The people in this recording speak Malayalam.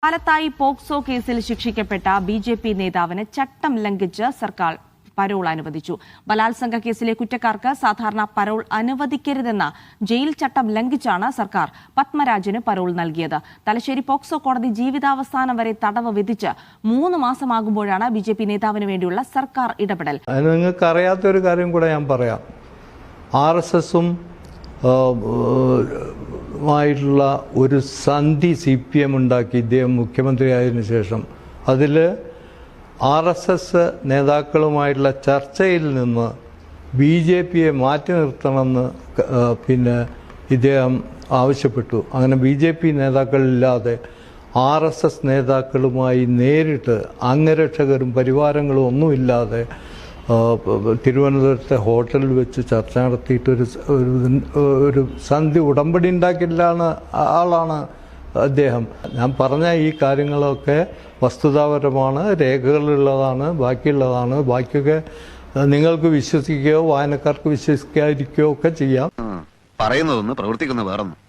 പാലത്തായി പോക്സോ കേസിൽ ശിക്ഷിക്കപ്പെട്ട ബിജെപി നേതാവിന് ചട്ടം ലംഘിച്ച് സർക്കാർ പരോൾ അനുവദിച്ചു. ബലാത്സംഗ കേസിലെ കുറ്റക്കാർക്ക് സാധാരണ പരോൾ അനുവദിക്കരുതെന്ന ജയിൽ ചട്ടം ലംഘിച്ചാണ് സർക്കാർ പത്മരാജന് പരോൾ നൽകിയത്. തലശ്ശേരി പോക്സോ കോടതി ജീവിതാവസാനം വരെ തടവ് വിധിച്ച് 3 മാസമാകുമ്പോഴാണ് ബിജെപി നേതാവിന് വേണ്ടിയുള്ള സർക്കാർ ഇടപെടൽ. നിങ്ങൾക്ക് അറിയാത്തൊരു കാര്യം കൂടെ ഞാൻ പറയാം. RSSഉം മായിട്ടുള്ള ഒരു സന്ധി CPM ഉണ്ടാക്കി ഇദ്ദേഹം മുഖ്യമന്ത്രിയായതിനു ശേഷം. അതിൽ RSS നേതാക്കളുമായിട്ടുള്ള ചർച്ചയിൽ നിന്ന് BJPയെ മാറ്റി നിർത്തണമെന്ന് ഇദ്ദേഹം ആവശ്യപ്പെട്ടു. അങ്ങനെ BJP നേതാക്കളില്ലാതെ RSS നേതാക്കളുമായി നേരിട്ട് അംഗരക്ഷകരും പരിവാരങ്ങളും ഒന്നുമില്ലാതെ തിരുവനന്തപുരത്തെ ഹോട്ടലിൽ വെച്ച് ചർച്ച നടത്തിയിട്ട് ഒരു സന്ധി ഉടമ്പടി ഉണ്ടാക്കിയില്ലാണ് ആളാണ് അദ്ദേഹം. ഞാൻ പറഞ്ഞ ഈ കാര്യങ്ങളൊക്കെ വസ്തുതാപരമാണ്, രേഖകളുള്ളതാണ്, ബാക്കിയുള്ളതാണ്. ബാക്കിയൊക്കെ നിങ്ങൾക്ക് വിശ്വസിക്കുകയോ വായനക്കാർക്ക് വിശ്വസിക്കാതിരിക്കുകയോ ഒക്കെ ചെയ്യാം. പറയുന്നതൊന്ന് പ്രവർത്തിക്കുന്ന വേറൊന്നും.